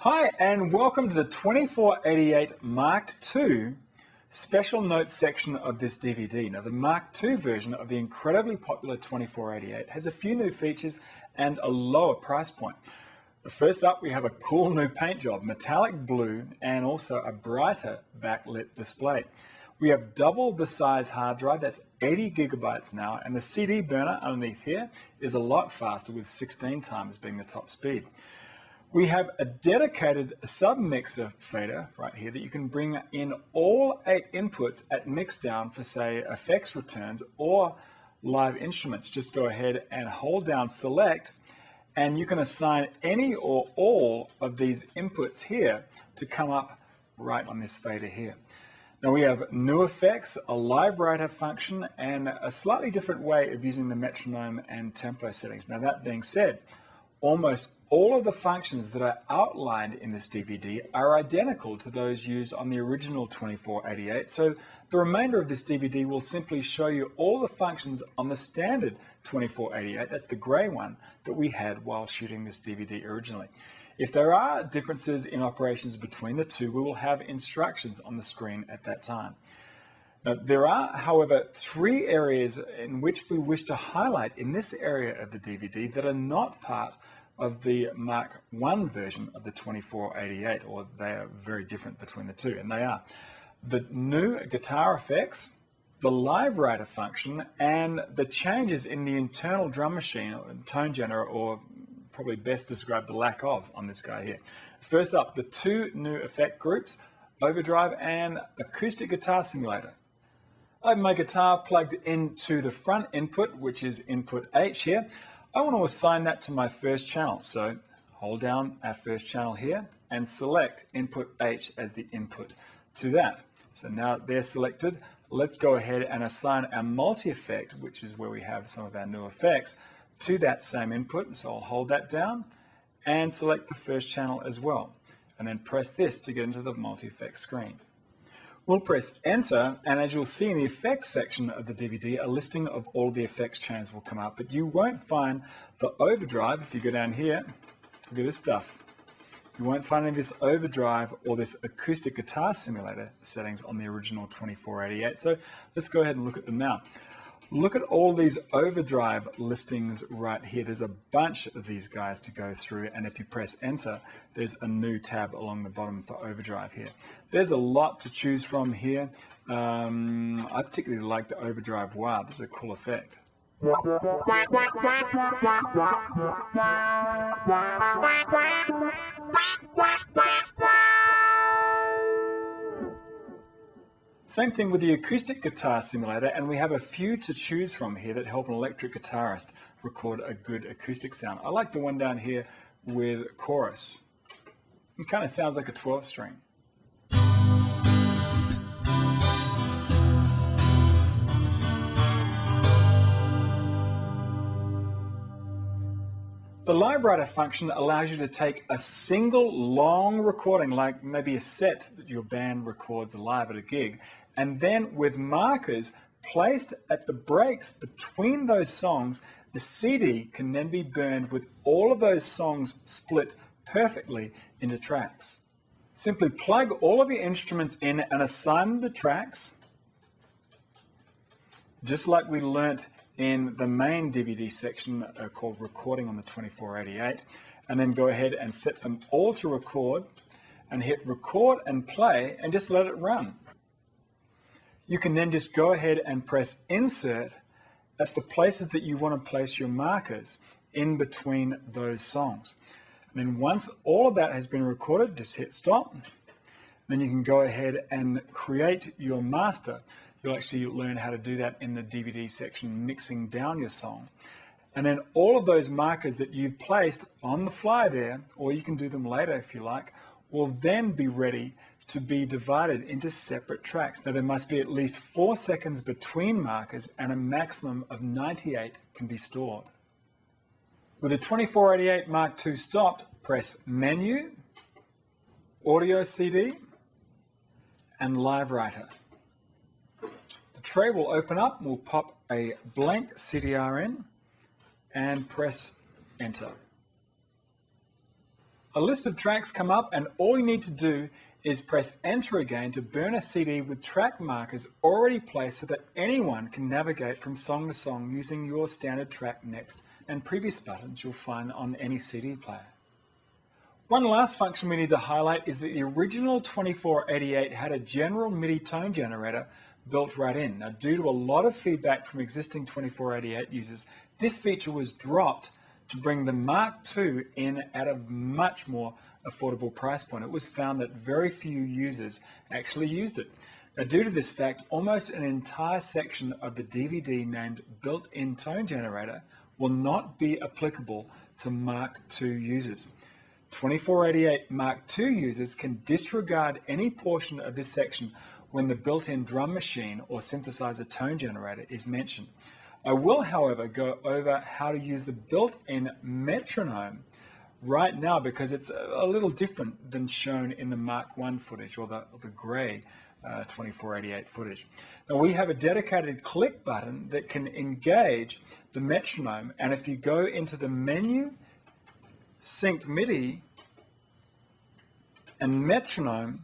Hi, and welcome to the 2488 Mark II special notes section of this DVD. Now, the Mark II version of the incredibly popular 2488 has a few new features and a lower price point. First up, we have a cool new paint job, metallic blue, and also a brighter backlit display. We have double the size hard drive, that's 80 gigabytes now, and the CD burner underneath here is a lot faster with 16 times being the top speed. We have a dedicated sub-mixer fader right here that you can bring in all 8 inputs at mixdown for, say, effects returns or live instruments. Just go ahead and hold down select, and you can assign any or all of these inputs here to come up right on this fader here. Now we have new effects, a live writer function, and a slightly different way of using the metronome and tempo settings. Now that being said, almost all of the functions that are outlined in this DVD are identical to those used on the original 2488, so the remainder of this DVD will simply show you all the functions on the standard 2488, that's the grey one, that we had while shooting this DVD originally. If there are differences in operations between the two, we will have instructions on the screen at that time. Now, there are, however, 3 areas in which we wish to highlight in this area of the DVD that are not part of the Mark I version of the 2488, or they are very different between the two, and they are the new guitar effects, the live writer function, and the changes in the internal drum machine or tone generator, or probably best described the lack of on this guy here. First up, the 2 new effect groups, overdrive and acoustic guitar simulator. I have my guitar plugged into the front input, which is input H here. I want to assign that to my first channel, so hold down our first channel here and select input H as the input to that. So now they're selected, let's go ahead and assign our multi-effect, which is where we have some of our new effects, to that same input. So I'll hold that down and select the first channel as well, and then press this to get into the multi-effect screen. We'll press enter, and as you'll see in the effects section of the DVD, a listing of all the effects channels will come up, but you won't find the overdrive. If you go down here, look at this stuff. You won't find any of this overdrive or this acoustic guitar simulator settings on the original 2488. So let's go ahead and look at them now. Look at all these overdrive listings right here. There's a bunch of these guys to go through, and if you press enter, there's a new tab along the bottom for overdrive here. There's a lot to choose from here. I particularly like the overdrive. Wow, this is a cool effect. Same thing with the acoustic guitar simulator, and we have a few to choose from here that help an electric guitarist record a good acoustic sound. I like the one down here with chorus. It kind of sounds like a 12-string. The live writer function allows you to take a single long recording, like maybe a set that your band records live at a gig, and then with markers placed at the breaks between those songs, the CD can then be burned with all of those songs split perfectly into tracks. Simply plug all of your instruments in and assign the tracks, just like we learnt in the main DVD section called Recording on the 2488, and then go ahead and set them all to record and hit record and play and just let it run. You can then just go ahead and press insert at the places that you want to place your markers in between those songs. And then once all of that has been recorded, just hit stop. Then you can go ahead and create your master. You'll actually learn how to do that in the DVD section, mixing down your song. And then all of those markers that you've placed on the fly there, or you can do them later if you like, will then be ready to be divided into separate tracks. Now there must be at least 4 seconds between markers, and a maximum of 98 can be stored. With the 2488 Mark II stopped, press Menu, Audio CD, and Live Writer. The tray will open up, and we'll pop a blank CDR in and press Enter. a list of tracks come up, and all you need to do is press enter again to burn a CD with track markers already placed so that anyone can navigate from song to song using your standard track next and previous buttons you'll find on any CD player. One last function we need to highlight is that the original 2488 had a general MIDI tone generator built right in. Now, due to a lot of feedback from existing 2488 users, this feature was dropped to bring the Mark II in at a much more affordable price point. It was found that very few users actually used it. Now, due to this fact, almost an entire section of the DVD named Built-in Tone Generator will not be applicable to Mark II users. 2488 Mark II users can disregard any portion of this section when the built-in drum machine or synthesizer tone generator is mentioned. I will, however, go over how to use the built-in metronome right now because it's a little different than shown in the Mark I footage or the gray 2488 footage. Now, we have a dedicated click button that can engage the metronome, and if you go into the menu, Sync MIDI, and metronome,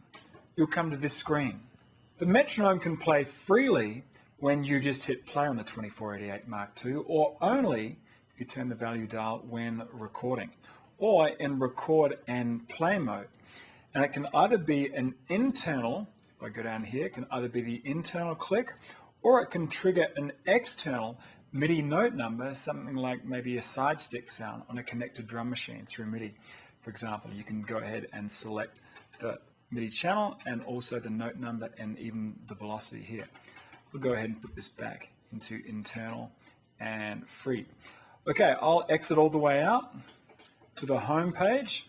you'll come to this screen. The metronome can play freely when you just hit play on the 2488 Mark II, or only if you turn the value dial when recording, or in record and play mode. And it can either be an internal, if I go down here, it can either be the internal click, or it can trigger an external MIDI note number, something like maybe a side stick sound on a connected drum machine through MIDI. For example, you can go ahead and select the MIDI channel and also the note number and even the velocity here. We'll go ahead and put this back into internal and free. Okay, I'll exit all the way out to the home page,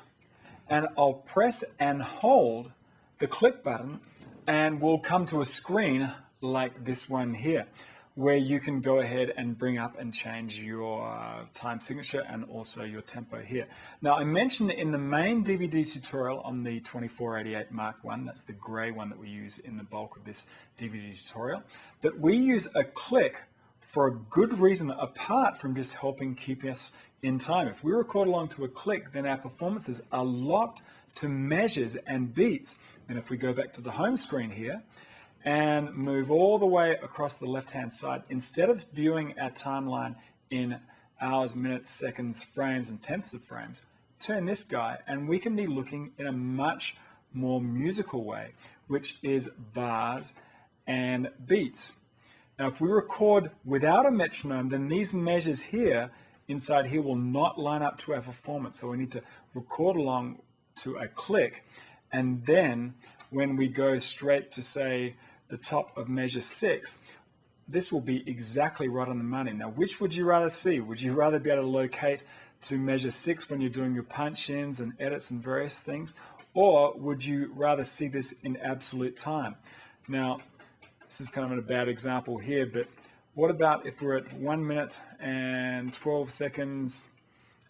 and I'll press and hold the click button, and we'll come to a screen like this one here, where you can go ahead and bring up and change your time signature and also your tempo here. Now, I mentioned in the main DVD tutorial on the 2488 Mark I, that's the gray one that we use in the bulk of this DVD tutorial, that we use a click for a good reason apart from just helping keep us in time. If we record along to a click, then our performances are locked to measures and beats. And if we go back to the home screen here, and move all the way across the left-hand side, instead of viewing our timeline in hours, minutes, seconds, frames, and tenths of frames, turn this guy, and we can be looking in a much more musical way, which is bars and beats. Now, if we record without a metronome, then these measures here, inside here, will not line up to our performance. So we need to record along to a click, and then when we go straight to, say, the top of measure 6, this will be exactly right on the money. Now, which would you rather see? Would you rather be able to locate to measure 6 when you're doing your punch-ins and edits and various things, or would you rather see this in absolute time? Now, this is kind of a bad example here, but what about if we're at 1 minute and 12 seconds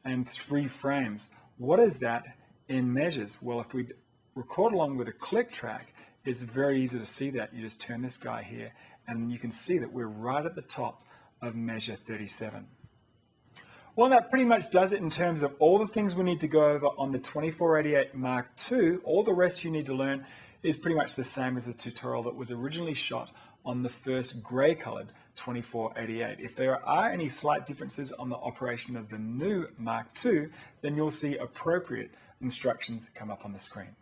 and 3 frames? What is that in measures? Well, if we record along with a click track, it's very easy to see that. You just turn this guy here, and you can see that we're right at the top of measure 37. Well, that pretty much does it in terms of all the things we need to go over on the 2488 Mark II. All the rest you need to learn is pretty much the same as the tutorial that was originally shot on the first gray-colored 2488. If there are any slight differences on the operation of the new Mark II, then you'll see appropriate instructions come up on the screen.